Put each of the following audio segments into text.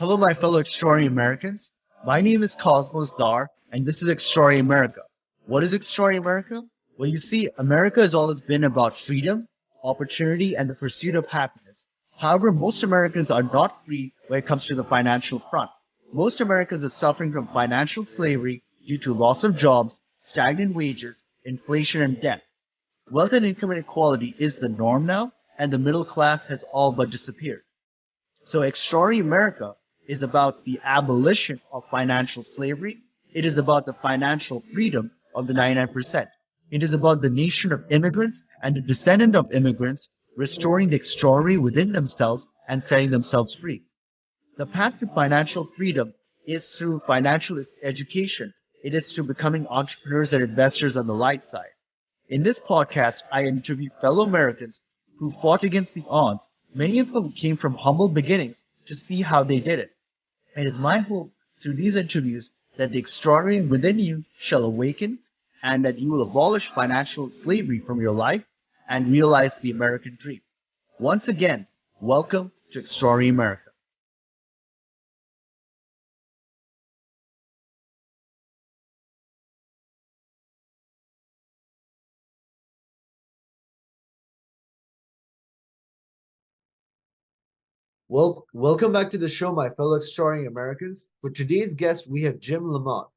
Hello, my fellow extraordinary Americans. My name is Cosmos Dar, and this is Extraordinary America. What is Extraordinary America? Well, you see, America has always been about freedom, opportunity, and the pursuit of happiness. However, most Americans are not free when it comes to the financial front. Most Americans are suffering from financial slavery due to loss of jobs, stagnant wages, inflation, and debt. Wealth and income inequality is the norm now, and the middle class has all but disappeared. So Extraordinary America is about the abolition of financial slavery. It is about the financial freedom of the 99%. It is about the nation of immigrants and the descendant of immigrants restoring the extraordinary within themselves and setting themselves free. The path to financial freedom is through financial education. It is through becoming entrepreneurs and investors on the light side. In this podcast, I interview fellow Americans who fought against the odds. Many of them came from humble beginnings to see how they did it. It is my hope through these interviews that the extraordinary within you shall awaken and that you will abolish financial slavery from your life and realize the American dream. Once again, welcome to Extraordinary America. Well, welcome back to the show, my fellow extraordinary Americans. For today's guest, we have Jim Lomot.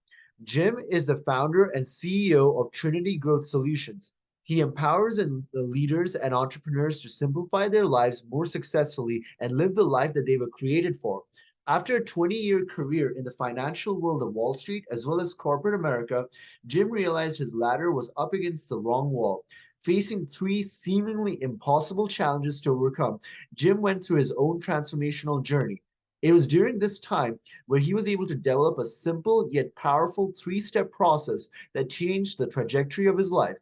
Jim is the founder and CEO of Trinity Growth Solutions. He empowers the leaders and entrepreneurs to simplify their lives more successfully and live the life that they were created for. After a 20-year career in the financial world of Wall Street as well as corporate America, Jim realized his ladder was up against the wrong wall. Facing three seemingly impossible challenges to overcome, Jim went through his own transformational journey. It was during this time where he was able to develop a simple yet powerful three-step process that changed the trajectory of his life.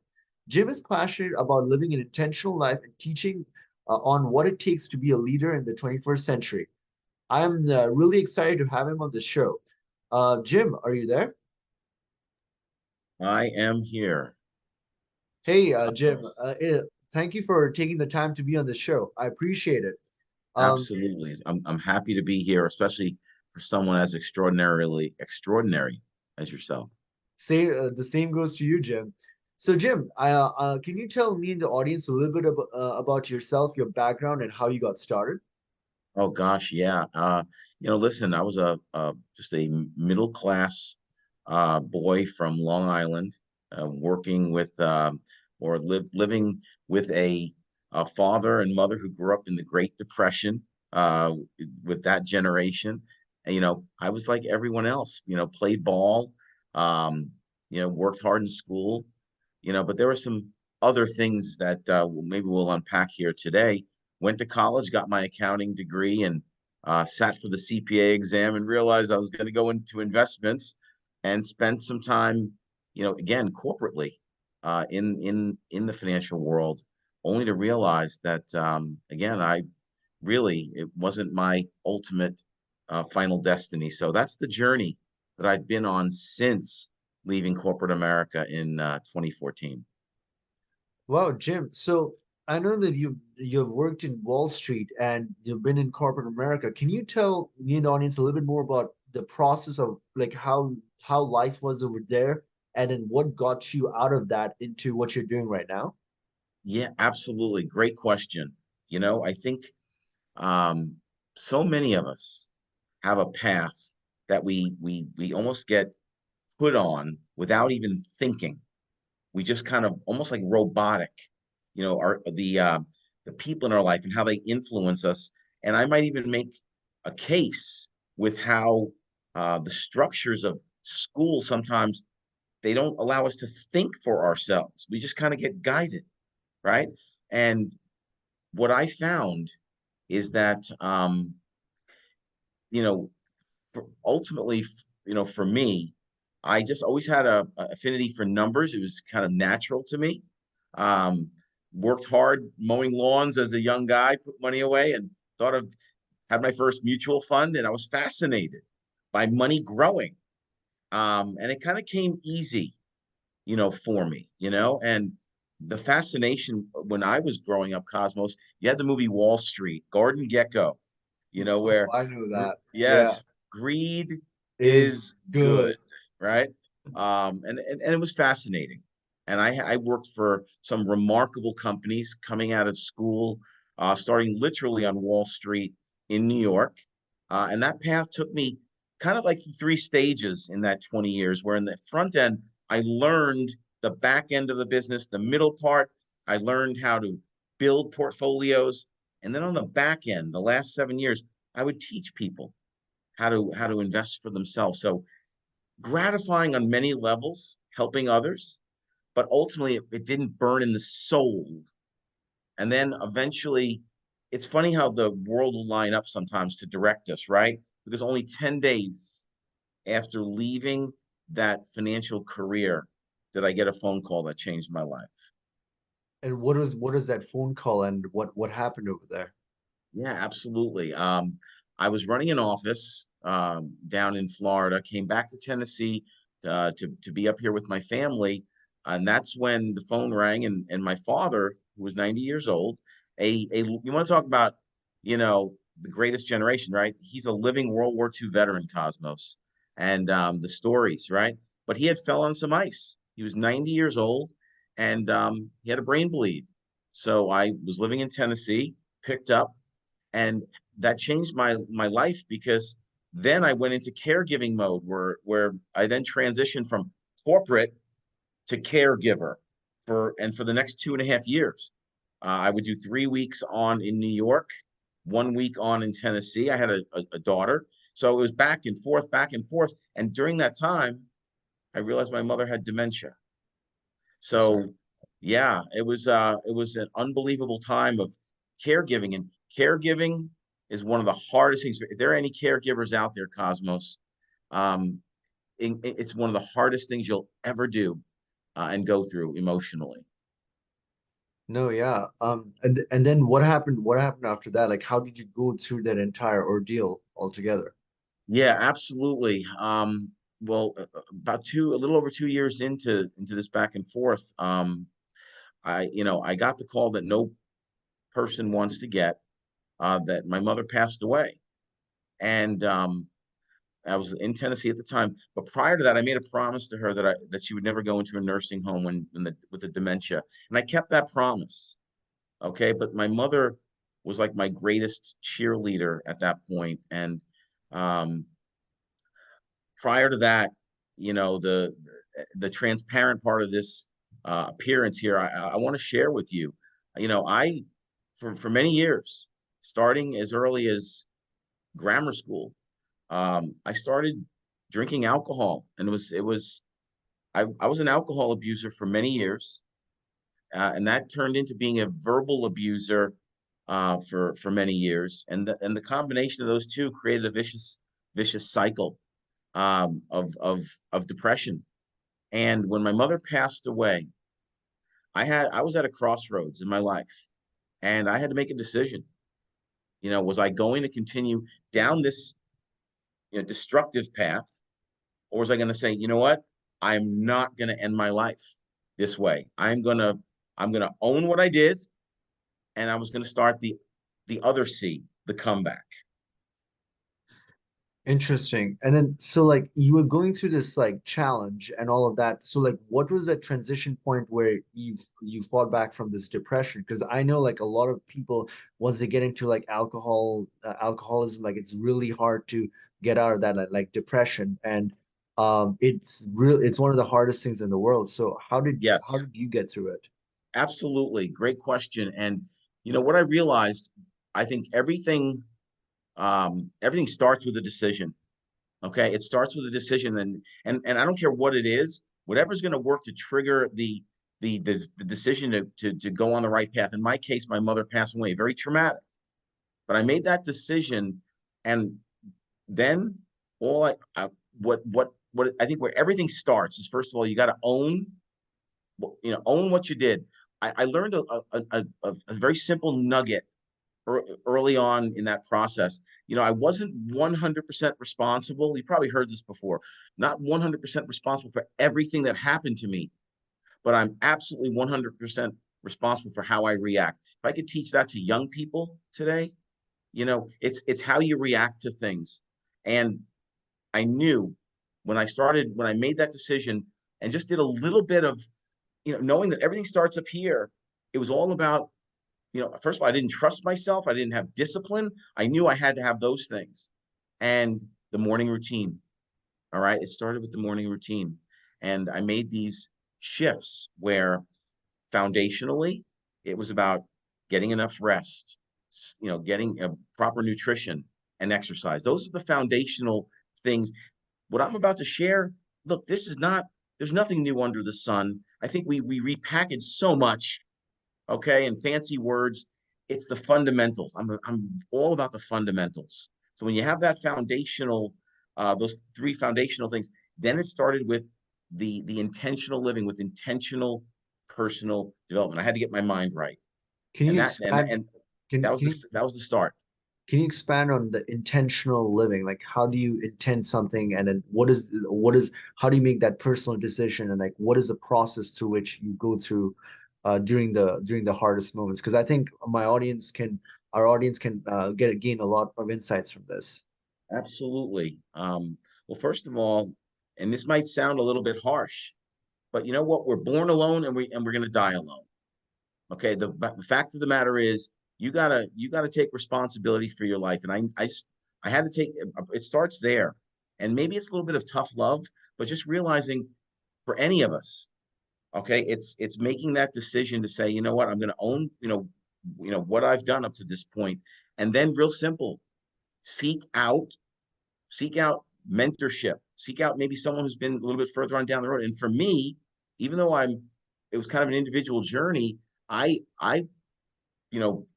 Jim is passionate about living an intentional life and teaching on what it takes to be a leader in the 21st century. I am really excited to have him on the show. Jim, are you there? I am here. Hey, Of Jim, course. thank you for taking the time to be on the show. I appreciate it. Um, Absolutely. I'm happy to be here, especially for someone as extraordinarily extraordinary as yourself. the same goes to you, Jim. So, Jim, can you tell me and the audience a little bit about yourself, your background, and how you got started? Oh gosh, yeah. Listen, I was a just a middle class boy from Long Island, working with or living with a father and mother who grew up in the Great Depression, uh, with that generation. And, I was like everyone else. Played ball, um, worked hard in school. But there were some other things that maybe we'll unpack here today. Went to college, got my accounting degree, and sat for the CPA exam and realized I was going to go into investments and spent some time, again, corporately, in the financial world, only to realize that, again, I really it wasn't my ultimate final destiny. So that's the journey that I've been on since leaving corporate America in 2014. Wow, Jim. So I know that you've worked in Wall Street and you've been in corporate America. Can you tell me and the audience a little bit more about the process of like how life was over there, and then what got you out of that into what you're doing right now? Yeah, absolutely. Great question. I think um, so many of us have a path that we almost get put on without even thinking. We just kind of almost like robotic, our the people in our life and how they influence us. And I might even make a case with how the structures of school sometimes they don't allow us to think for ourselves. We just kind of get guided, right? And what I found is that you know, ultimately, for me, I just always had a affinity for numbers. It was kind of natural to me. Um, Worked hard mowing lawns as a young guy, put money away, and thought of had my first mutual fund, and I was fascinated by money growing. And it kind of came easy, for me, and the fascination when I was growing up, Cosmos, you had the movie Wall Street, Gordon Gekko. where Oh, I knew that. Yeah, yes, greed is is good, good. right? And it was fascinating. And I worked for some remarkable companies coming out of school, starting literally on Wall Street in New York. And that path took me kind of like three stages in that 20 years, where in the front end, I learned the back end of the business, the middle part, I learned how to build portfolios. And then on the back end, the last 7 years, I would teach people how to invest for themselves. So gratifying on many levels, helping others, but ultimately it didn't burn in the soul. And then eventually, it's funny how the world will line up sometimes to direct us, right? Because only 10 days after leaving that financial career did I get a phone call that changed my life. And what is that phone call and what happened over there? Yeah, absolutely. I was running an office down in Florida, came back to Tennessee to be up here with my family, and that's when the phone rang, and my father, who was 90 years old, a you want to talk about, the greatest generation, right? He's a living World War II veteran, Cosmos, and the stories, right? But he had fell on some ice. He was 90 years old, and he had a brain bleed. So I was living in Tennessee, picked up, and that changed my life, because then I went into caregiving mode, where I then transitioned from corporate to caregiver for the next 2.5 years. I would do 3 weeks on in New York, 1 week on in Tennessee. I had a daughter, so it was back and forth. And during that time, I realized my mother had dementia. I'm sorry. So yeah, it was an unbelievable time of caregiving, and caregiving is one of the hardest things. If there are any caregivers out there, Cosmos, um, it's one of the hardest things you'll ever do, and go through emotionally. No, yeah. And then what happened? What happened after that? Like, how did you go through that entire ordeal altogether? Yeah, absolutely. Well, a little over 2 years into this back and forth, I got the call that no person wants to get, that my mother passed away. And I was in Tennessee at the time, but prior to that, I made a promise to her that she would never go into a nursing home with the dementia, and I kept that promise. Okay, but my mother was like my greatest cheerleader at that point, and um, prior to that, the transparent part of this appearance here, I want to share with you. I for many years, starting as early as grammar school, I started drinking alcohol, and I was an alcohol abuser for many years, and that turned into being a verbal abuser for many years, and the combination of those two created a vicious cycle, of depression. And when my mother passed away, I was at a crossroads in my life, and I had to make a decision. Was I going to continue down this destructive path, or was I going to say, you know what? I'm not going to end my life this way. I'm gonna own what I did, and I was going to start the other C, the comeback. Interesting. And then, so like you were going through this like challenge and all of that. So like, what was that transition point where you fought back from this depression? Because I know like a lot of people, once they get into like alcoholism, like it's really hard to get out of that like depression. And it's one of the hardest things in the world. So how Yes, did you get through it? absolutely. Great question. And what I realized, I think everything starts with a decision. Okay, it starts with a decision, and I don't care what it is, whatever's going to work to trigger the decision to go on the right path. In my case, my mother passed away, very traumatic, but I made that decision, and then all what I think where everything starts is, first of all, you got to own what you did. I learned a very simple nugget early on in that process. I wasn't 100% responsible. You probably heard this before. Not 100% responsible for everything that happened to me, but I'm absolutely 100% responsible for how I react. If I could teach that to young people today, It's how you react to things. And I knew when I made that decision and just did a little bit of, knowing that everything starts up here, it was all about, first of all, I didn't trust myself. I didn't have discipline. I knew I had to have those things. And the morning routine. All right. It started with the morning routine. And I made these shifts where foundationally, it was about getting enough rest, getting a proper nutrition and exercise. Those are the foundational things. What I'm about to share, look, there's nothing new under the sun. I think we repackage so much, okay, and fancy words. It's the fundamentals. I'm all about the fundamentals. So when you have that foundational, those three foundational things, then it started with the intentional living, with intentional personal development. I had to get my mind right, Can and you that expand? and that was the start. Can you expand on the intentional living? Like, how do you intend something, and then how do you make that personal decision, and like, what is the process through which you go through during the hardest moments? Because I think our audience can gain a lot of insights from this. Absolutely. Well, first of all, and this might sound a little bit harsh, but you know what? We're born alone, and we're going to die alone. Okay. The fact of the matter is, you gotta take responsibility for your life, and I had to take. It starts there, and maybe it's a little bit of tough love, but just realizing for any of us, okay, it's making that decision to say, you know what, I'm going to own, what I've done up to this point, and then real simple, seek out seek out mentorship, seek out maybe someone who's been a little bit further on down the road. And for me, even though it was kind of an individual journey, I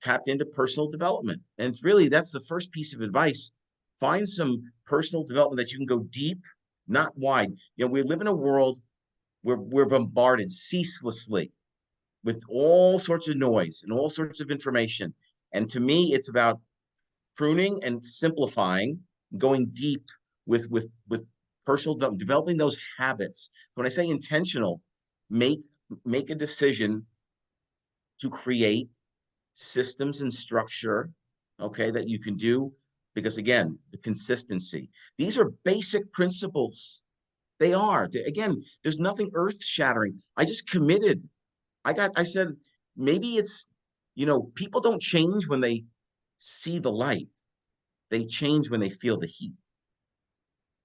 tapped into personal development. And it's really, that's the first piece of advice. Find some personal development that you can go deep, not wide. We live in a world where we're bombarded ceaselessly with all sorts of noise and all sorts of information. And to me, it's about pruning and simplifying, going deep with personal development, developing those habits. When I say intentional, make make a decision to create systems and structure, okay, that you can do. Because again, the consistency. These are basic principles. They are. Again, there's nothing earth shattering. I just committed. I said, maybe it's, people don't change when they see the light. They change when they feel the heat.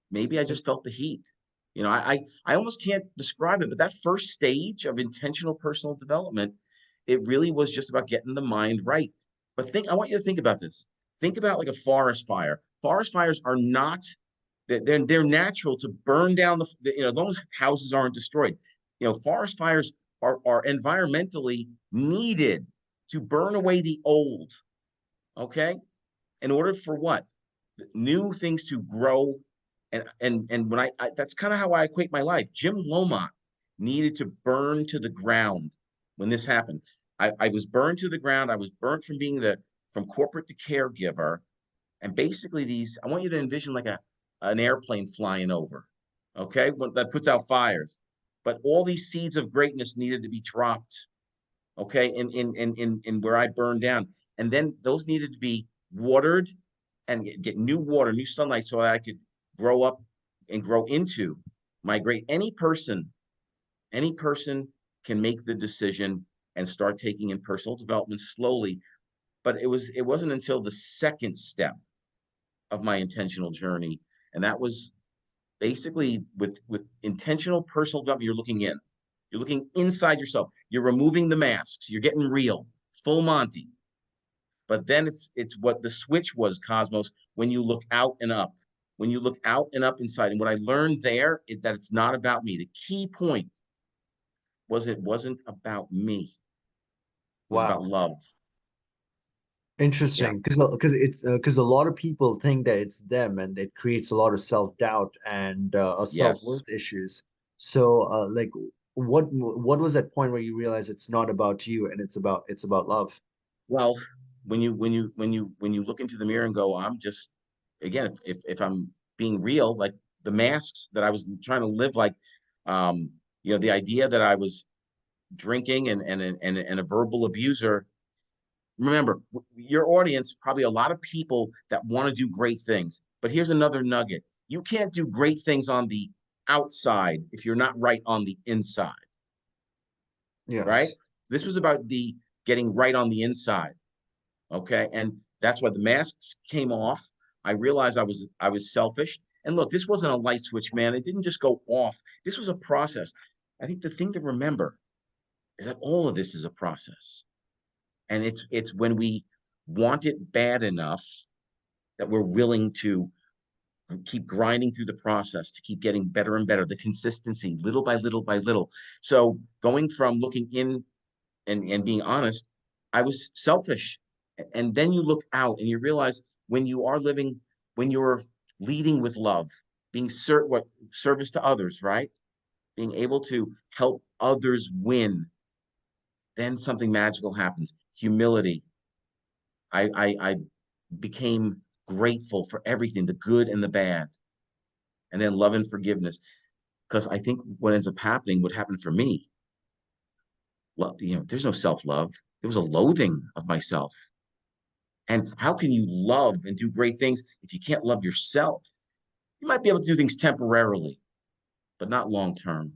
Maybe I just felt the heat. I almost can't describe it, but that first stage of intentional personal development, it really was just about getting the mind right. But I want you to think about this. Think about like a forest fire. Forest fires are not, they're natural to burn down as long as houses aren't destroyed. Forest fires are environmentally needed to burn away the old. Okay. In order for what? New things to grow. And when I that's kind of how I equate my life. Jim Lomot needed to burn to the ground when this happened. I was burned to the ground. I was burnt from being from corporate to caregiver. And basically I want you to envision like an airplane flying over, okay, that puts out fires. But all these seeds of greatness needed to be dropped, okay, in where I burned down. And then those needed to be watered and get new water, new sunlight, so that I could grow up and grow into my great. Any person can make the decision and start taking in personal development slowly. But it wasn't until the second step of my intentional journey, and that was basically with intentional personal development. You're looking inside yourself. You're removing the masks. You're getting real, full Monty. But then it's what the switch was, Cosmos, when you look out and up. When you look out and up inside. And what I learned there is that it's not about me. The key point was it wasn't about me. It was about Wow. love. Yeah. Interesting, because a lot of people think that it's them, and it creates a lot of self-doubt and Yes. self-worth issues. So, like, what was that point where you realize it's not about you and it's about love? Well, when you look into the mirror and go, I'm just, again, if I'm being real, like the masks that I was trying to live like, the idea that I was drinking and a verbal abuser, remember, your audience, probably a lot of people that want to do great things. But here's another nugget. You can't do great things on the outside if you're not right on the inside, right? Yes. So this was about the getting right on the inside. Okay. And that's why the masks came off. I realized I was selfish. And look, this wasn't a light switch, man. It didn't just go off. This was a process. I think the thing to remember is that all of this is a process. And it's when we want it bad enough that we're willing to keep grinding through the process to keep getting better and better, the consistency, little by little by little. So going from looking in and being honest, I was selfish. And then you look out and you realize when you are living, when you're leading with love, being what service to others, right? Being able to help others win, then something magical happens. Humility. I became grateful for everything, the good and the bad, and then love and forgiveness. Because I think what ends up happening, what happened for me, there's no self-love. There was a loathing of myself. And how can you love and do great things if you can't love yourself? You might be able to do things temporarily, but not long term.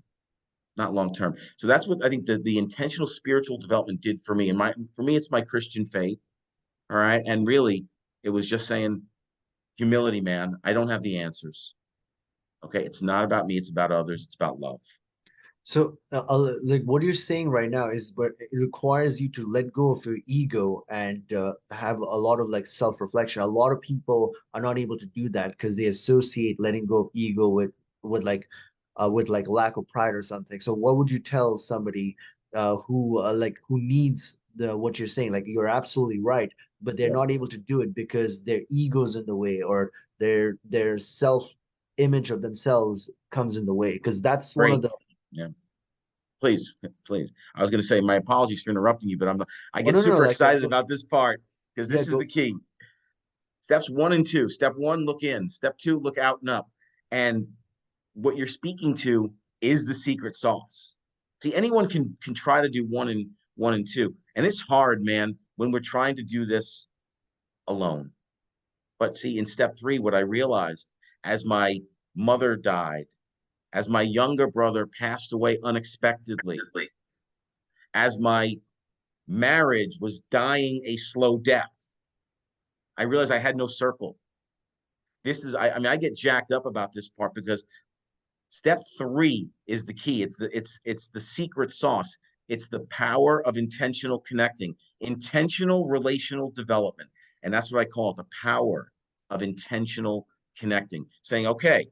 Not long term. So that's what I think the intentional spiritual development did for me. And for me, it's my Christian faith. All right. And really, it was just saying, humility, man. I don't have the answers. Okay. It's not about me, it's about others, it's about love. So, like what you're saying right now is, but it requires you to let go of your ego and have a lot of like self-reflection. A lot of people are not able to do that because they associate letting go of ego with like lack of pride or something. So, what would you tell somebody who needs the what you're saying? Like you're absolutely right, but they're Yeah. not able to do it because their ego's in the way or their self image of themselves comes in the way. Because that's one of Great. the Yeah. Please, please. I was going to say my apologies for interrupting you, but I Oh get no, no, no, super like excited about this part because yeah, this is the go. key. Steps 1 and 2. Step 1, look in. Step 2, look out and up. And what you're speaking to is the secret sauce. See, anyone can try to do one and two, and it's hard, man, when we're trying to do this alone. But see, in step 3, what I realized as my mother died, as my younger brother passed away unexpectedly, as my marriage was dying a slow death, I realized I had no circle. I mean, I get jacked up about this part because step 3 is the key. It's the secret sauce. It's the power of intentional connecting, intentional relational development. And that's what I call it, the power of intentional connecting. Saying, okay,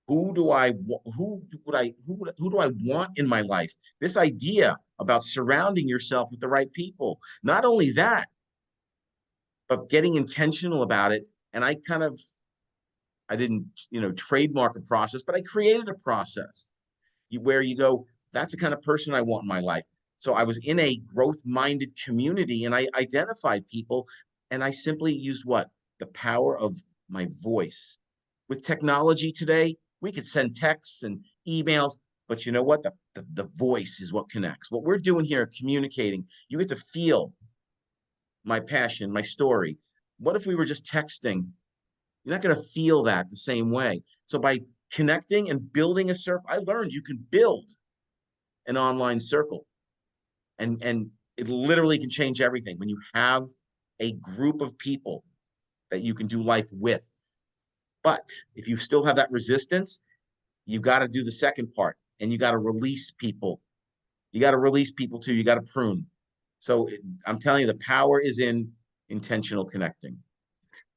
who do I want in my life? This idea about surrounding yourself with the right people. Not only that, but getting intentional about it. And I didn't, trademark a process, but I created a process where you go, that's the kind of person I want in my life. So I was in a growth-minded community and I identified people and I simply used what? The power of my voice. With technology today, we could send texts and emails, but you know what? The voice is what connects. What we're doing here, communicating, you get to feel my passion, my story. What if we were just texting? You're not going to feel that the same way. So by connecting and building a circle, I learned you can build an online circle, and it literally can change everything when you have a group of people that you can do life with. But if you still have that resistance, you got to do the second part, and you got to release people. You got to release people too. You got to prune. So I'm telling you, the power is in intentional connecting.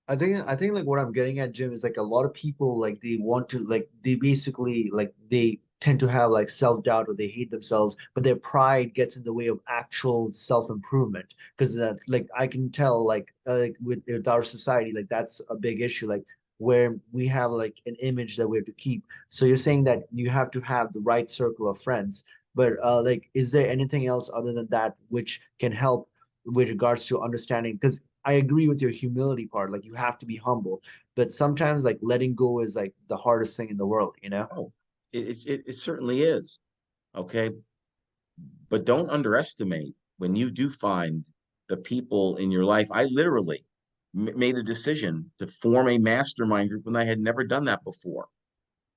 I think like what I'm getting at, Jim, is like a lot of people like they want to like they basically like they tend to have like self-doubt or they hate themselves, but their pride gets in the way of actual self-improvement. Because like I can tell like with our society, like that's a big issue, like where we have like an image that we have to keep. So you're saying that you have to have the right circle of friends, but like is there anything else other than that which can help with regards to understanding? Because I agree with your humility part. Like you have to be humble, but sometimes like letting go is like the hardest thing in the world, you know? Oh, it certainly is. Okay. But don't underestimate when you do find the people in your life. I literally made a decision to form a mastermind group when I had never done that before.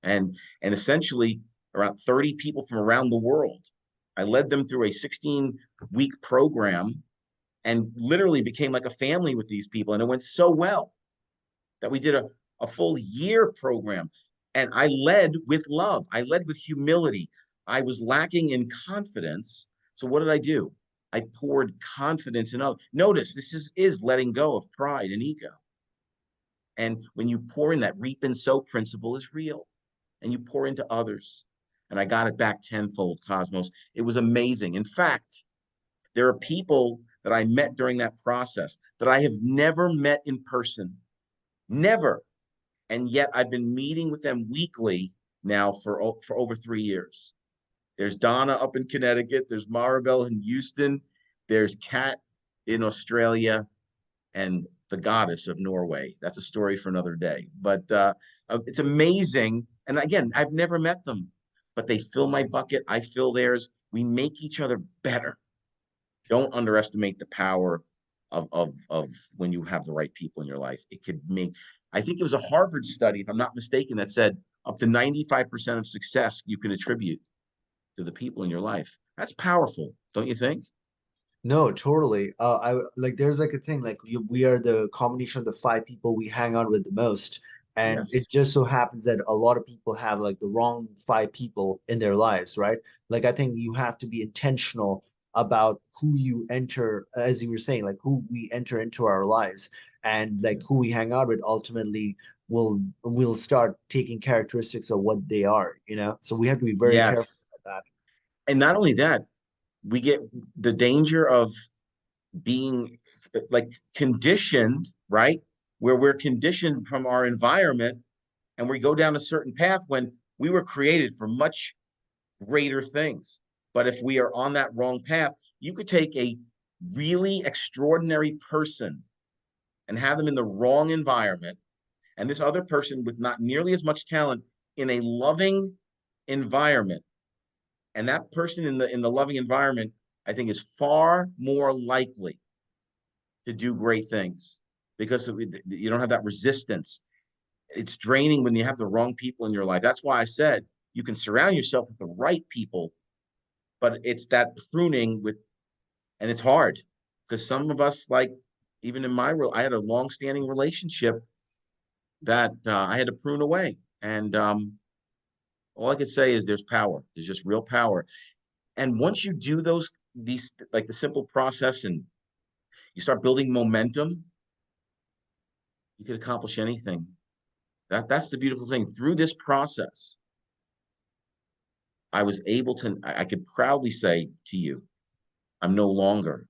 And essentially around 30 people from around the world. I led them through a 16-week program and literally became like a family with these people. And it went so well that we did a full year program. And I led with love. I led with humility. I was lacking in confidence. So what did I do? I poured confidence in others. Notice this is letting go of pride and ego. And when you pour in, that reap and sow principle is real. And you pour into others. And I got it back tenfold, Cosmos. It was amazing. In fact, there are people that I met during that process that I have never met in person. Never. And yet I've been meeting with them weekly now for over 3 years. There's Donna up in Connecticut. There's Maribel in Houston. There's Kat in Australia, and the goddess of Norway. That's a story for another day. But it's amazing. And again, I've never met them, but they fill my bucket. I fill theirs. We make each other better. Don't underestimate the power of when you have the right people in your life. It could make, I think it was a Harvard study, if I'm not mistaken, that said up to 95% of success you can attribute to the people in your life. That's powerful, don't you think? No, totally. I like there's like a thing like we are the combination of the five people we hang out with the most, and Yes. it just so happens that a lot of people have like the wrong five people in their lives, right? Like I think you have to be intentional about who you enter, as you were saying, like who we enter into our lives, and like who we hang out with ultimately will start taking characteristics of what they are, you know? So we have to be very careful Yes. about And not only that, we get the danger of being like conditioned, right? Where we're conditioned from our environment and we go down a certain path when we were created for much greater things. But if we are on that wrong path, you could take a really extraordinary person and have them in the wrong environment, and this other person with not nearly as much talent in a loving environment. And that person in the loving environment, I think, is far more likely to do great things because you don't have that resistance. It's draining when you have the wrong people in your life. That's why I said you can surround yourself with the right people, but it's that pruning with, and it's hard because some of us, like even in my role, I had a long-standing relationship that I had to prune away, and all I could say is there's power. There's just real power, and once you do these like the simple process, and you start building momentum, you could accomplish anything. That's the beautiful thing. Through this process, I was able to, I could proudly say to you, I'm no longer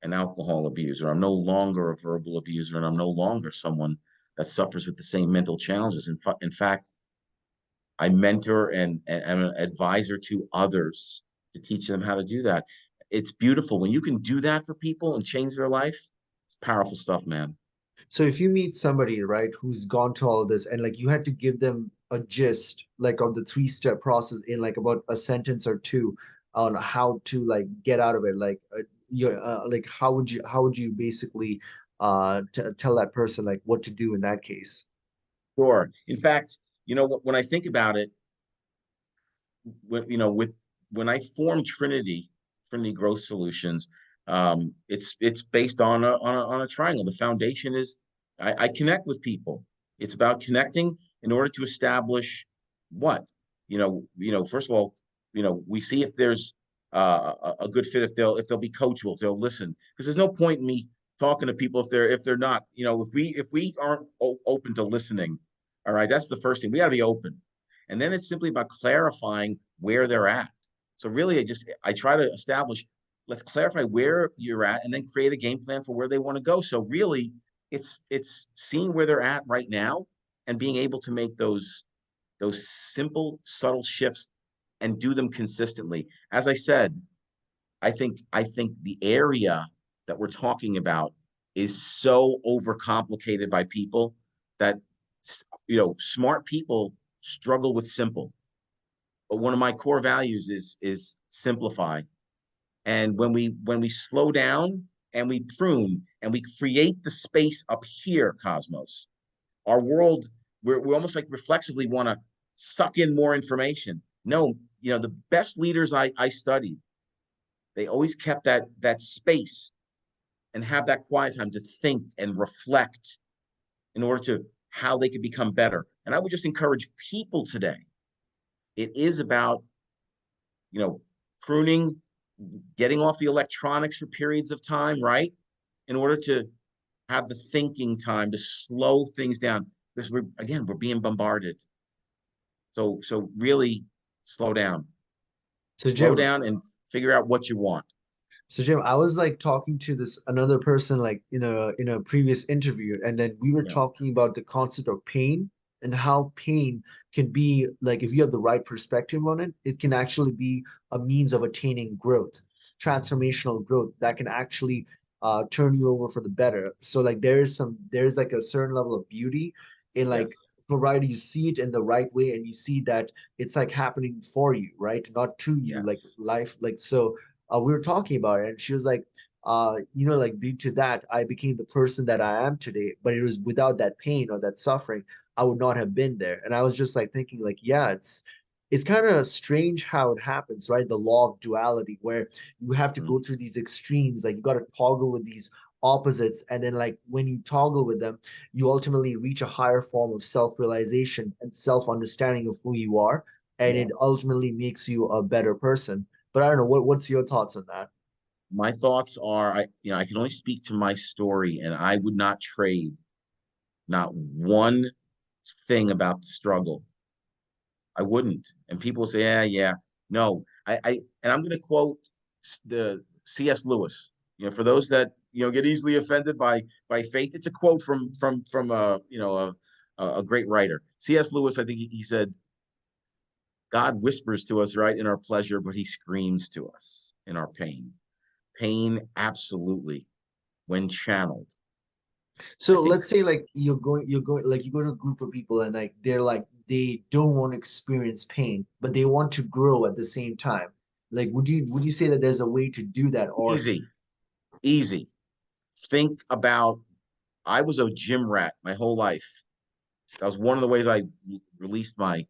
an alcohol abuser. I'm no longer a verbal abuser, and I'm no longer someone that suffers with the same mental challenges. In fact, I mentor and am an advisor to others to teach them how to do that. It's beautiful when you can do that for people and change their life. It's powerful stuff, man. So if you meet somebody, right, who's gone to all of this and like you had to give them a gist like of the three-step process in like about a sentence or two on how to like get out of it, like you like how would you basically t tell that person like what to do in that case? Sure. In fact, when I think about it, when I formed Trinity Growth Solutions, it's based on a triangle. The foundation is I connect with people. It's about connecting in order to establish what first of all, we see if there's a good fit, if they'll be coachable, if they'll listen, because there's no point in me talking to people if they're not, if we aren't open to listening. All right, that's the first thing. We got to be open. And then it's simply about clarifying where they're at. So really, I try to establish, let's clarify where you're at, and then create a game plan for where they want to go. So really, it's seeing where they're at right now and being able to make those simple, subtle shifts and do them consistently. As I said, I think the area that we're talking about is so overcomplicated by people that smart people struggle with simple. But one of my core values is simplify. And when we slow down and we prune and we create the space up here, Cosmos. Our world, we're almost like reflexively want to suck in more information. No, the best leaders I studied, they always kept that space and have that quiet time to think and reflect in order to how they could become better. And I would just encourage people today. It is about, pruning, getting off the electronics for periods of time, right? In order to have the thinking time to slow things down. Because we're being bombarded. So really slow down. So Slow Jim, down and figure out what you want. So Jim, I was like talking to this another person like in a previous interview, and then we were Yeah. talking about the concept of pain and how pain can be like if you have the right perspective on it, it can actually be a means of attaining growth, transformational growth that can actually turn you over for the better. So like there's like a certain level of beauty in like Yes. provided you see it in the right way and you see that it's like happening for you, right? Not to you, like Yes. life, like so we were talking about it and she was like like due to that I became the person that I am today, but it was without that pain or that suffering I would not have been there. And I was just like thinking like yeah, it's kind of strange how it happens, right? The law of duality where you have to Mm. go through these extremes, like you got to toggle with these opposites, and then like when you toggle with them you ultimately reach a higher form of self-realization and self-understanding of who you are, and Yeah. it ultimately makes you a better person. But I don't know, what's your thoughts on that? My thoughts are, I can only speak to my story, and I would not trade not one thing about the struggle. I wouldn't. And people say, yeah, yeah. No, and I'm going to quote the C.S. Lewis. For those that get easily offended by faith, it's a quote from a great writer. C.S. Lewis, I think he said, God whispers to us right in our pleasure, but he screams to us in our pain. Pain, absolutely, when channeled. I So think let's say like you're going like you go to a group of people and like they're like they don't want to experience pain, but they want to grow at the same time. Like would you say that there's a way to do that? Or easy, easy. Think about, I was a gym rat my whole life. That was one of the ways I released my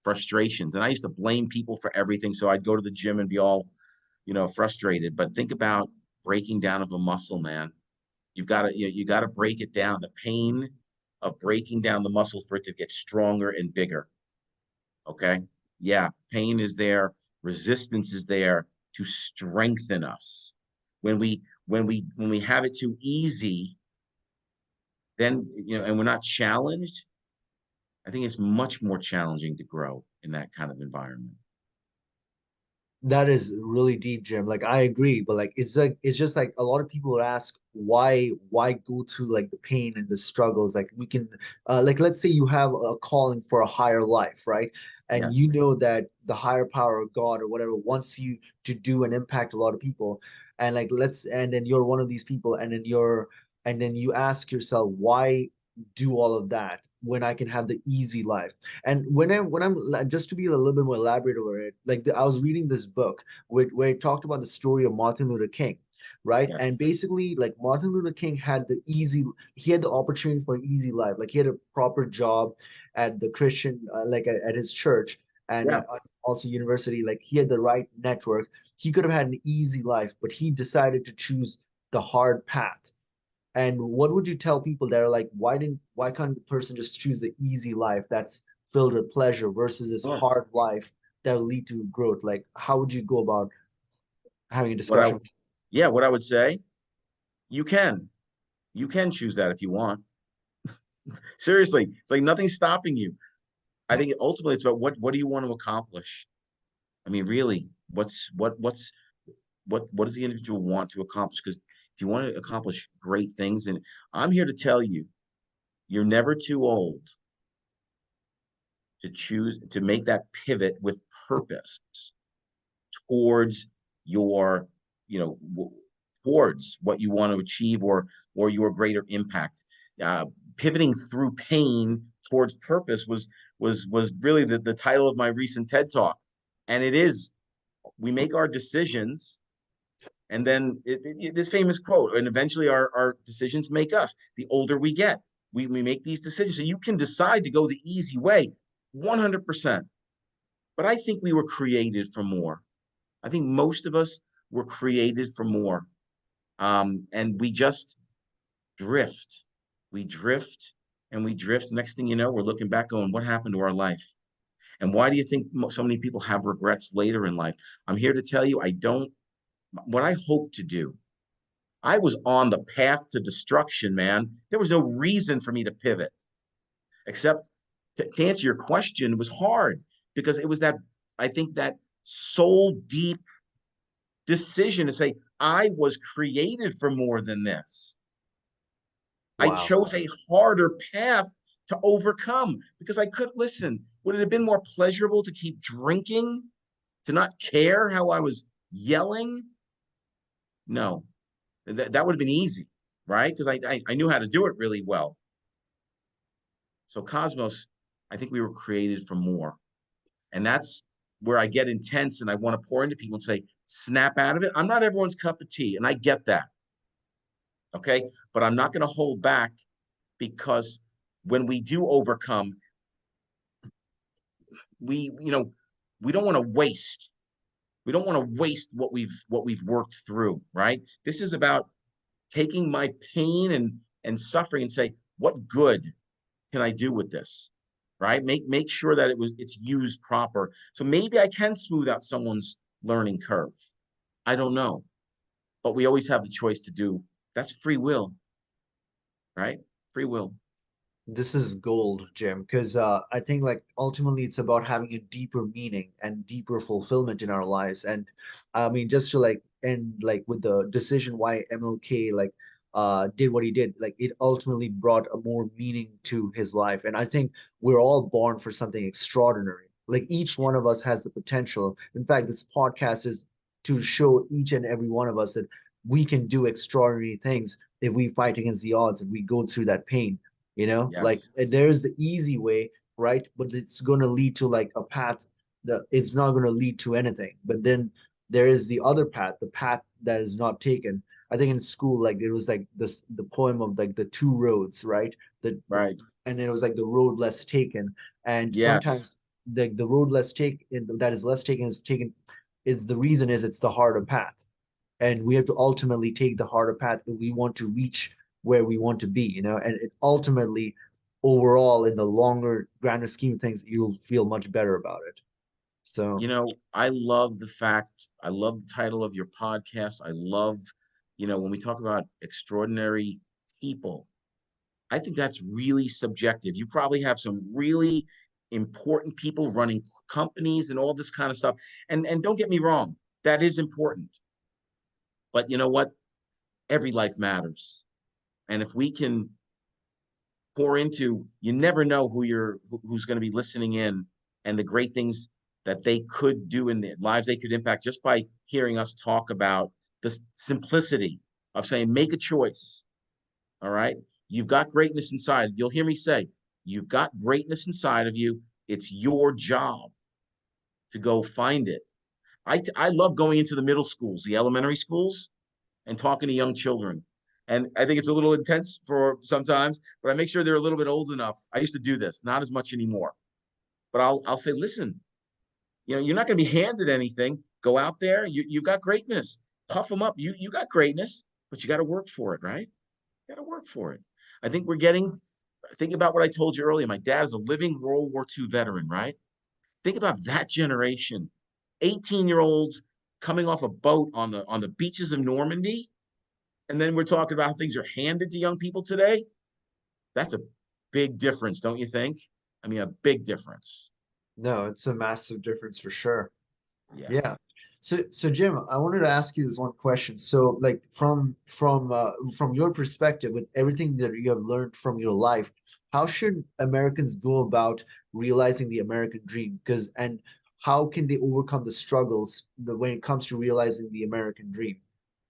frustrations. And I used to blame people for everything. So I'd go to the gym and be all, frustrated. But think about breaking down of a muscle, man. You got to break it down. The pain of breaking down the muscle for it to get stronger and bigger. Okay. Yeah. Pain is there. Resistance is there to strengthen us. When we have it too easy, then, and we're not challenged, I think it's much more challenging to grow in that kind of environment. that is really deep, Jim. Like I agree, but like it's just like a lot of people ask why go through like the pain and the struggles. Like we can like let's say you have a calling for a higher life, right? And Yes. you know that the higher power of God or whatever wants you to do and impact a lot of people. And like and then you're one of these people, and then you ask yourself, why do all of that when I can have the easy life? And when I'm just to be a little bit more elaborate over it, like I was reading this book where it talked about the story of Martin Luther King, right? Yes. And basically, like Martin Luther King he had the opportunity for an easy life. Like he had a proper job at the Christian, like at his church, and Yeah. also university. Like he had the right network. He could have had an easy life, but he decided to choose the hard path. And what would you tell people that are like, why can't the person just choose the easy life that's filled with pleasure versus this Sure. hard life that will lead to growth? Like, how would you go about having a What I, discussion? yeah, what I would say, you can, you can choose that if you want. Seriously, it's like nothing's stopping you. I think ultimately it's about what do you want to accomplish? I mean, really, what does the individual want to accomplish? Because if you want to accomplish great things, and I'm here to tell you, you're never too old to choose to make that pivot with purpose towards your, you know, towards what you want to achieve, or your greater impact. Uh, Pivoting through pain towards purpose was really the title of my recent TED talk, and it is, we make our decisions And then this famous quote, and eventually our decisions make us. The older we get, we make these decisions. So you can decide to go the easy way, 100%. But I think we were created for more. I think most of us were created for more. And we just drift. We drift and we drift. Next thing you know, we're looking back going, what happened to our life? And why do you think so many people have regrets later in life? I'm here to tell you, I don't, what I hope to do, I was on the path to destruction, man. There was no reason for me to pivot, except to answer your question, it was hard because it was that, I think that soul deep decision to say, I was created for more than this. I Wow. chose a harder path to overcome because I could listen. Would it have been more pleasurable to keep drinking, to not care how I was yelling? No, that would have been easy, right? Because I knew how to do it really well. So Cosmos, I think we were created for more. And that's where I get intense and I want to pour into people and say, snap out of it. I'm not everyone's cup of tea, and I get that. Okay. But I'm not going to hold back because when we do overcome, we we don't want to waste. We don't want to waste what we've worked through, right? This is about taking my pain and suffering and say, what good can I do with this? Right? Make sure that it's used proper. So maybe I can smooth out someone's learning curve. I don't know. But we always have the choice to do. That's free will, right? Free will. This is gold, Jim, because I think like ultimately it's about having a deeper meaning and deeper fulfillment in our lives. And I mean, just to like end like with the decision why MLK like did what he did, like it ultimately brought a more meaning to his life. And I think we're all born for something extraordinary. Like each one of Yes. us has the potential. In fact, this podcast is to show each and every one of us that we can do extraordinary things if we fight against the odds, if we go through that pain, like Yes. there's the easy way, right? But it's going to lead to like a path that it's not going to lead to anything. But then there is the other path, the path that is not taken. I think in school, like it was like this the poem of like the two roads, right? The Right. and it was like the road less taken. And Yes. sometimes the road less taken that is less taken is taken is the reason is it's the harder path. And we have to ultimately take the harder path if we want to reach where we want to be, and it ultimately overall in the longer grander scheme of things you'll feel much better about it. So I love the fact, I love the title of your podcast. I love, when we talk about extraordinary people, I think that's really subjective. You probably have some really important people running companies and all this kind of stuff. And don't get me wrong, that is important. But you know what? Every life matters. And if we can pour into, you never know who's going to be listening in and the great things that they could do in their lives they could impact just by hearing us talk about the simplicity of saying, make a choice. All right. You've got greatness inside. You'll hear me say, you've got greatness inside of you. It's your job to go find it. I love going into the middle schools, the elementary schools, and talking to young children. And I think it's a little intense for sometimes, but I make sure they're a little bit old enough. I used to do this, not as much anymore. But I'll say, listen, you're not going to be handed anything. Go out there. You've got greatness. Puff them up. You got greatness, but you got to work for it, right? You got to work for it. I think think about what I told you earlier. My dad is a living World War II veteran, right? Think about that generation. 18-year-olds coming off a boat on the beaches of Normandy. And then we're talking about how things are handed to young people today. That's a big difference, don't you think? I mean, a big difference. no, it's a massive difference for sure. Yeah. Yeah. So Jim, I wanted to ask you this one question. So like from your perspective, with everything that you have learned from your life, how should Americans go about realizing the American dream? Because and how can they overcome the struggles when it comes to realizing the American dream,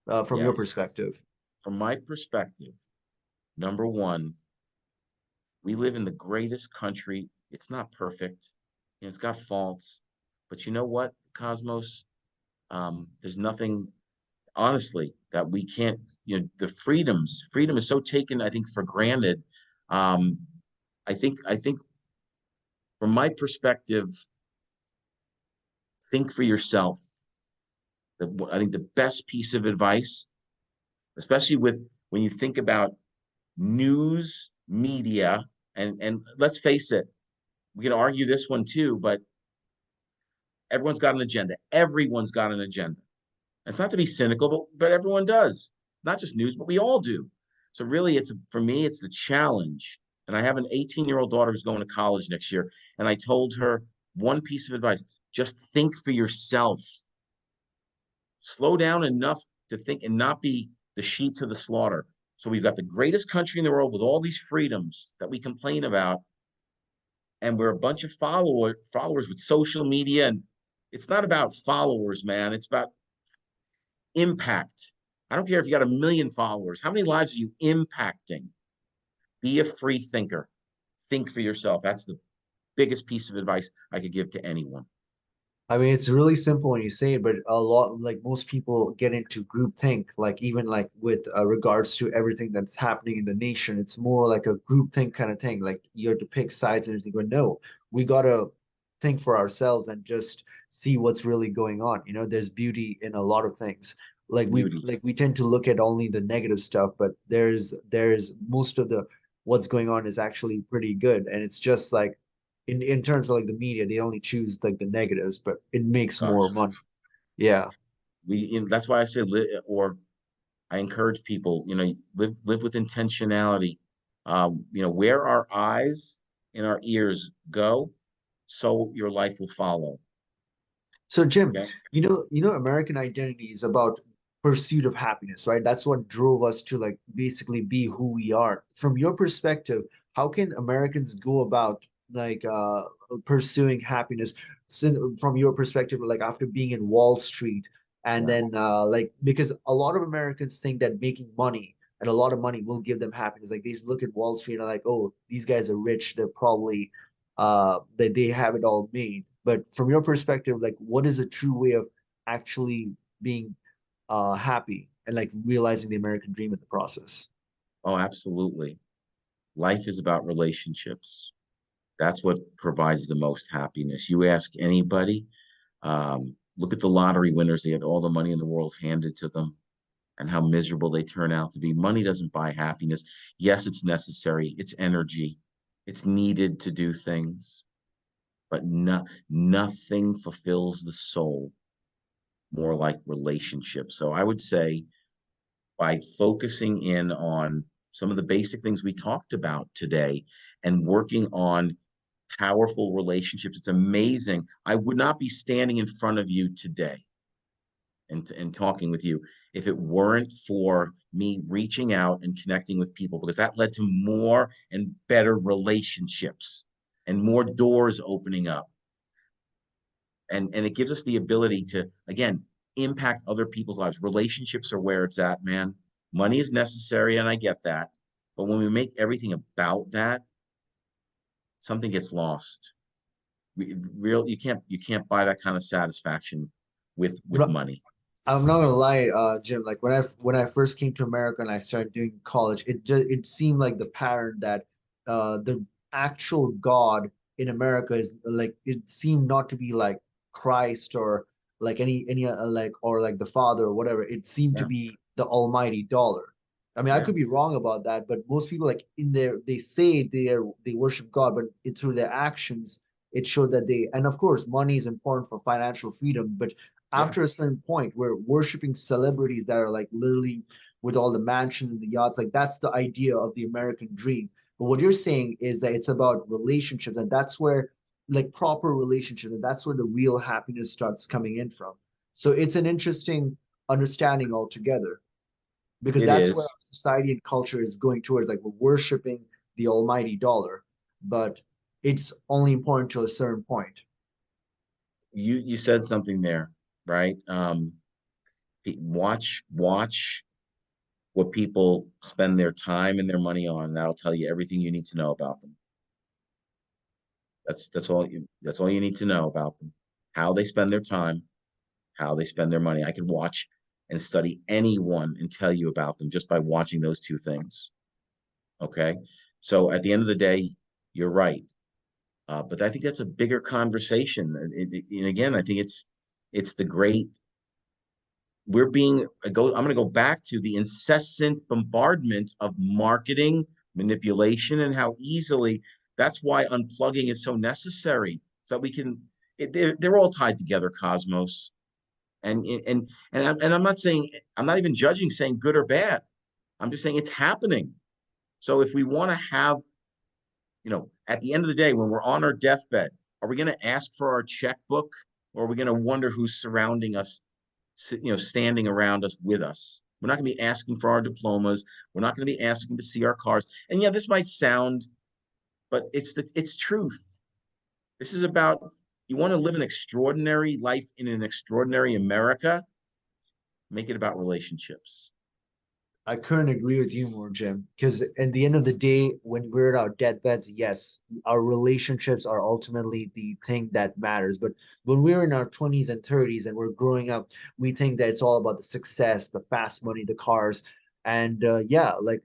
from your Yes. perspective? From my perspective, number one, we live in the greatest country. It's not perfect. It's got faults. But you know what, Cosmos? There's nothing. honestly, that we can't, the freedom is so taken, I think, for granted. Um, I think from my perspective, think for yourself. I think the best piece of advice, especially with when you think about news media, and let's face it, we can argue this one too, but everyone's got an agenda. Everyone's got an agenda. It's not to be cynical, but everyone does. Not just news, but we all do. So really, for me, it's the challenge. And I have an 18-year-old daughter who's going to college next year, and I told her one piece of advice: just think for yourself. Slow down enough to think and not be the sheep to the slaughter. So we've got the greatest country in the world with all these freedoms that we complain about, and we're a bunch of followers with social media. And it's not about followers, man. It's about impact. I don't care if you got 1 million followers. How many lives are you impacting? Be a free thinker. Think for yourself. That's the biggest piece of advice I could give to anyone. I mean, it's really simple when you say it, but a lot, like most people get into groupthink, like even like with regards to everything that's happening in the nation, it's more like a groupthink kind of thing. Like you have to pick sides and everything, but no, we gotta think for ourselves and just see what's really going on. You know, there's beauty in a lot of things. Beauty. Like we tend to look at only the negative stuff, but there's most of the what's going on is actually pretty good. And it's just like in terms of like the media, they only choose like the negatives, but it makes more Gosh, money. Yeah. that's why I say, or I encourage people, live with intentionality. Where our eyes and our ears go, so your life will follow. So Jim, Okay. American identity is about pursuit of happiness, right? That's what drove us to like basically be who we are. From your perspective, how can Americans go about like pursuing happiness from your perspective, like after being in Wall Street and Yeah. then like because a lot of Americans think that making money and a lot of money will give them happiness. Like they look at Wall Street and are like, oh, these guys are rich. They're probably they have it all made. But from your perspective, like what is a true way of actually being happy and like realizing the American dream in the process? Oh, absolutely. Life is about relationships. That's what provides the most happiness. You ask anybody, look at the lottery winners. They had all the money in the world handed to them and how miserable they turn out to be. Money doesn't buy happiness. Yes, it's necessary. It's energy. It's needed to do things, but nothing fulfills the soul more like relationships. So I would say by focusing in on some of the basic things we talked about today and working on powerful relationships. It's amazing. I would not be standing in front of you today and talking with you if it weren't for me reaching out and connecting with people, because that led to more and better relationships and more doors opening up. And it gives us the ability to, again, impact other people's lives. Relationships are where it's at, man. Money is necessary, and I get that. But when we make everything about that, something gets lost. You can't buy that kind of satisfaction with money. I'm not gonna lie, Jim. Like when I first came to America and I started doing college, it seemed like the pattern that the actual God in America is like it seemed not to be like Christ or like any like or like the Father or whatever. It seemed to Yeah, be the almighty dollar. I mean, I yeah, could be wrong about that, but most people like in their they say they worship God, but through their actions, it showed that they and of course money is important for financial freedom, but yeah. after a certain point we're worshiping celebrities that are like literally with all the mansions and the yachts, like that's the idea of the American dream. But what you're saying is that it's about relationships, and that's where like proper relationship, and that's where the real happiness starts coming in from. So it's an interesting understanding altogether, because It that's where is. our society and culture is going towards, like we're worshiping the almighty dollar, but it's only important to a certain point. You said something there, right? Watch what people spend their time and their money on. That'll tell you everything you need to know about them. That's all you need to know about them. How they spend their time, how they spend their money. I could watch and study anyone and tell you about them just by watching those two things. Okay. So at the end of the day, you're right. But I think that's a bigger conversation. And again, I think it's the great we're being I'm going to go back to the incessant bombardment of marketing, manipulation, and how easily that's why unplugging is so necessary. So we can they're all tied together, Cosmos. And I'm not saying I'm not even judging saying good or bad. I'm just saying it's happening. So if we want to have, at the end of the day, when we're on our deathbed, are we going to ask for our checkbook, or are we going to wonder who's surrounding us, standing around us with us? We're not going to be asking for our diplomas. We're not going to be asking to see our cars. And yeah, this might sound, but it's truth. This is about, you want to live an extraordinary life in an extraordinary America, make it about relationships. I couldn't agree with you more, Jim. Because at the end of the day, when we're at our deathbeds, yes, our relationships are ultimately the thing that matters. But when we're in our 20s and 30s and we're growing up, we think that it's all about the success, the fast money, the cars. And yeah, like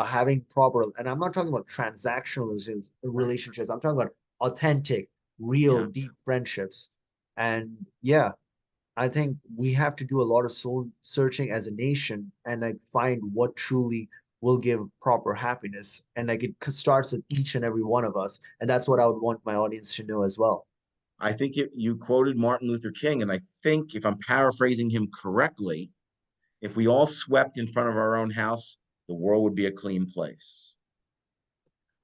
having proper, and I'm not talking about transactional relationships, I'm talking about authentic, real, Yeah. deep friendships. And yeah, I think we have to do a lot of soul searching as a nation and like find what truly will give proper happiness. And like it starts with each and every one of us. And that's what I would want my audience to know as well. I think you quoted Martin Luther King, and I think if I'm paraphrasing him correctly, if we all swept in front of our own house, the world would be a clean place.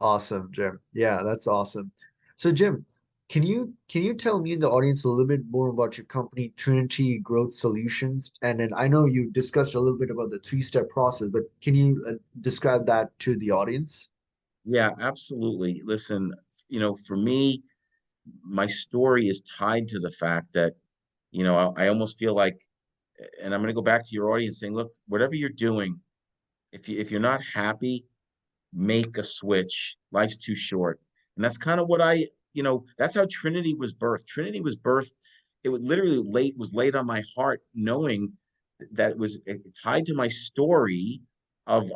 Awesome, Jim. Yeah, that's awesome. So Jim, can you tell me and the audience a little bit more about your company, Trinity Growth Solutions? And then I know you discussed a little bit about the three-step process, but can you describe that to the audience? Yeah, absolutely. Listen, for me, my story is tied to the fact that, I almost feel like, and I'm going to go back to your audience saying, look, whatever you're doing, if you're not happy, make a switch. Life's too short. And that's kind of what that's how Trinity was birthed. Trinity was birthed. It was literally was laid on my heart, knowing that it was tied to my story of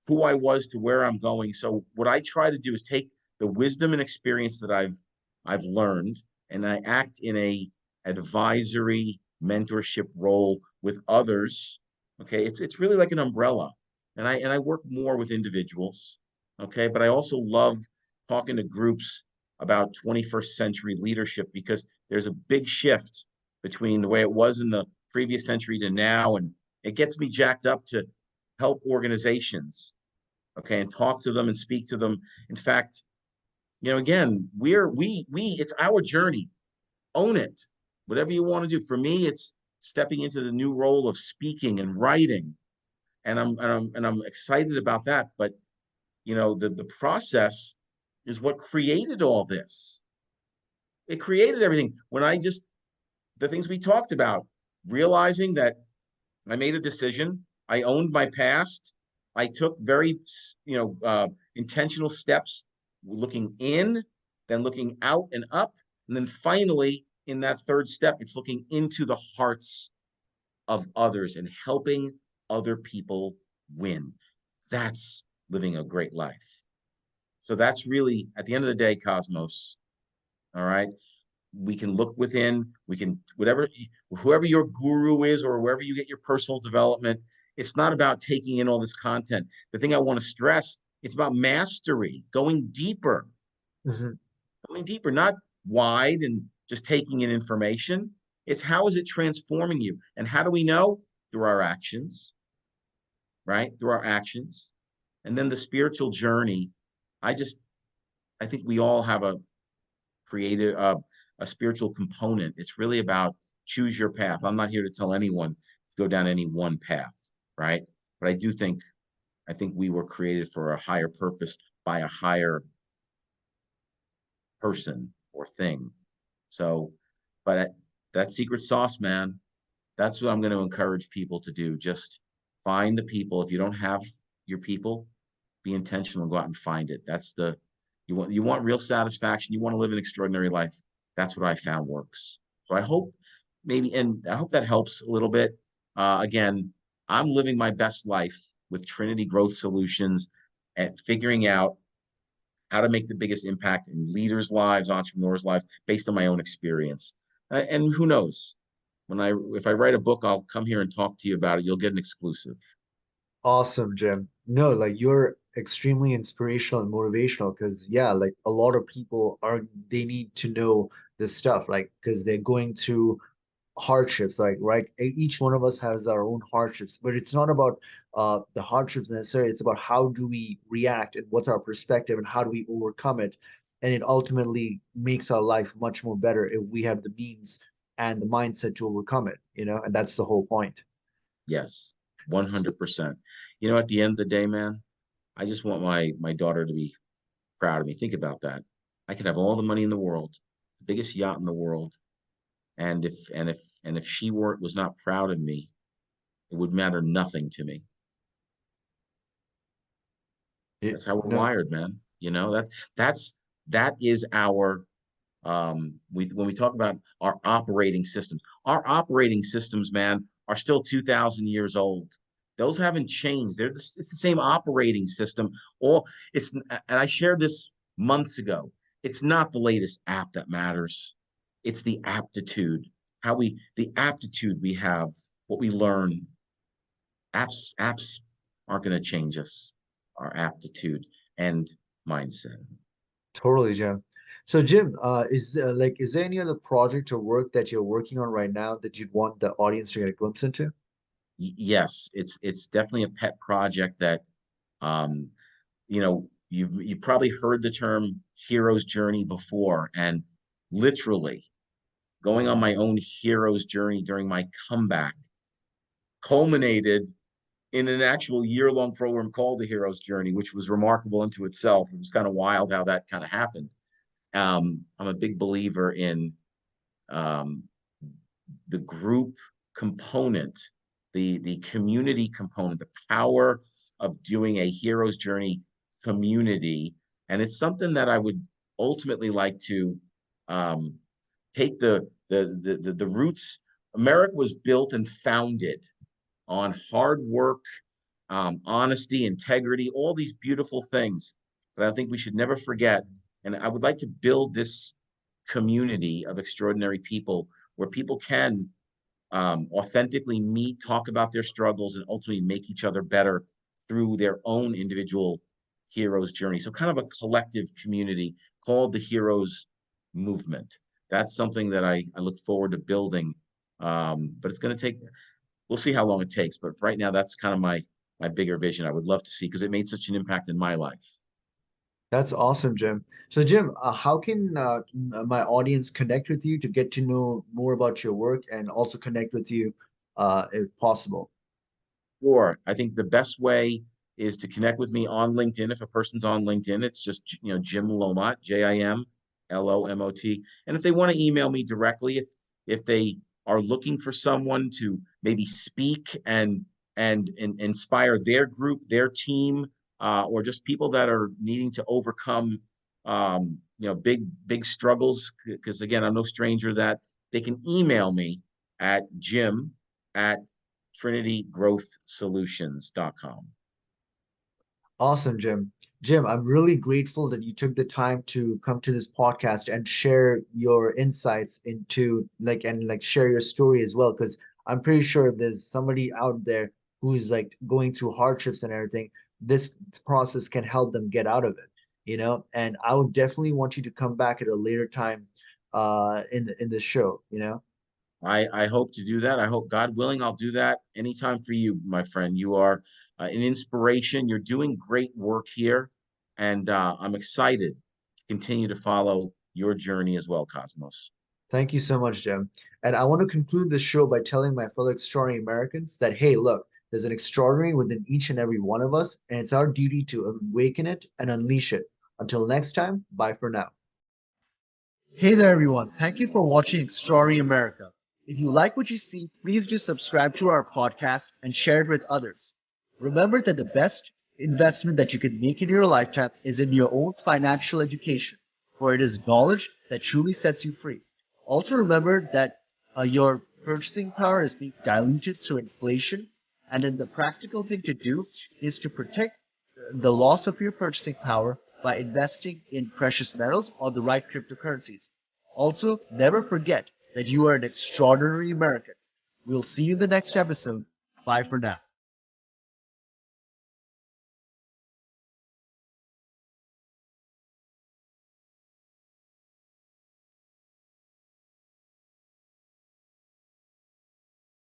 who I was to where I'm going. So what I try to do is take the wisdom and experience that I've learned, and I act in a advisory mentorship role with others. Okay, it's really like an umbrella, and I work more with individuals. Okay, but I also love talking to groups about 21st century leadership, because there's a big shift between the way it was in the previous century to now, and it gets me jacked up to help organizations, okay, and talk to them and speak to them. In fact, again, it's our journey. Own it. Whatever you want to do. For me, it's stepping into the new role of speaking and writing, and I'm excited about that. But the process is what created all this. It created everything. When the things we talked about, realizing that I made a decision, I owned my past, I took very intentional steps, looking in, then looking out and up, and then finally in that third step, it's looking into the hearts of others and helping other people win. That's living a great life. So that's really, at the end of the day, Cosmos, all right? We can look within, we can, whoever your guru is or wherever you get your personal development, it's not about taking in all this content. The thing I want to stress, it's about mastery, Mhm. going deeper, not wide and just taking in information. It's how is it transforming you? And how do we know? Through our actions, right? Through our actions. And then the spiritual journey. I just, I think we all have creative, a spiritual component. It's really about choose your path. I'm not here to tell anyone to go down any one path, right? But I think we were created for a higher purpose by a higher person or thing. So, but that secret sauce, man, that's what I'm going to encourage people to do. Just find the people. If you don't have your people, be intentional and go out and find it. You want real satisfaction. You want to live an extraordinary life. That's what I found works. So I hope maybe, and I hope that helps a little bit. Again, I'm living my best life with Trinity Growth Solutions and figuring out how to make the biggest impact in leaders' lives, entrepreneurs' lives, based on my own experience. And who knows? If I write a book, I'll come here and talk to you about it. You'll get an exclusive. Awesome, Jim. No, like you're extremely inspirational and motivational because yeah, like a lot of people are they need to know this stuff, like because they're going through hardships, like right? Each one of us has our own hardships, but it's not about the hardships necessarily. It's about how do we react and what's our perspective and how do we overcome it. And it ultimately makes our life much more better if we have the means and the mindset to overcome it, and that's the whole point. Yes, So, 100%. At the end of the day, man, I just want my daughter to be proud of me. Think about that. I could have all the money in the world, the biggest yacht in the world, and if she was not proud of me, it would matter nothing to me. yeah, That's how we're no, wired, man. That's that is our we when we talk about our operating systems, man, are still 2000 years old. Those haven't changed. It's the same operating system. All it's and I shared this months ago. It's not the latest app that matters. It's the aptitude, the aptitude we have, what we learn. Apps aren't going to change us. Our aptitude and mindset. totally, Jim. So, Jim, is there any other project or work that you're working on right now that you'd want the audience to get a glimpse into? Yes, it's definitely a pet project that um, you've probably heard the term hero's journey before, and literally going on my own hero's journey during my comeback culminated in an actual year-long program called the Hero's Journey, which was remarkable into itself. It was kind of wild how that kind of happened. I'm a big believer in um, the group component, the community component, the power of doing a hero's journey community, and it's something that I would ultimately like to um, take the roots. America was built and founded on hard work, honesty, integrity, all these beautiful things. But I think we should never forget. And I would like to build this community of extraordinary people where people can authentically meet, talk about their struggles, and ultimately make each other better through their own individual hero's journey. So, kind of a collective community called the Heroes Movement. That's something that I look forward to building. But it's going to take, we'll see how long it takes. But right now, that's kind of my bigger vision. I would love to see because it made such an impact in my life. That's awesome, Jim. So, Jim, how can my audience connect with you to get to know more about your work and also connect with you, if possible? Sure. I think the best way is to connect with me on LinkedIn. If a person's on LinkedIn, it's just Jim Lomot, JimLomot. And if they want to email me directly, if they are looking for someone to maybe speak and inspire their group, their team, or just people that are needing to overcome big struggles. Because again, I'm no stranger that they can email me at Jim at trinitygrowthsolutions.com. Awesome, Jim. Jim, I'm really grateful that you took the time to come to this podcast and share your insights into and share your story as well. Because I'm pretty sure if there's somebody out there who's like going through hardships and everything, this process can help them get out of it. And I would definitely want you to come back at a later time in the show. I hope to do that. I hope, God willing, I'll do that anytime for you, my friend. You are an inspiration. You're doing great work here. And I'm excited to continue to follow your journey as well, Cosmos. Thank you so much, Jim. And I want to conclude this show by telling my fellow extraordinary Americans that, hey, look, there's an extraordinary within each and every one of us, and it's our duty to awaken it and unleash it. Until next time, bye for now. Hey there, everyone. Thank you for watching Extraordinary America. If you like what you see, please do subscribe to our podcast and share it with others. Remember that the best investment that you can make in your lifetime is in your own financial education, for it is knowledge that truly sets you free. Also, remember that your Purchasing power is being diluted through inflation, and then the practical thing to do is to protect the loss of your purchasing power by investing in precious metals or the right cryptocurrencies. Also, never forget that you are an extraordinary American. We'll see you in the next episode. Bye for now.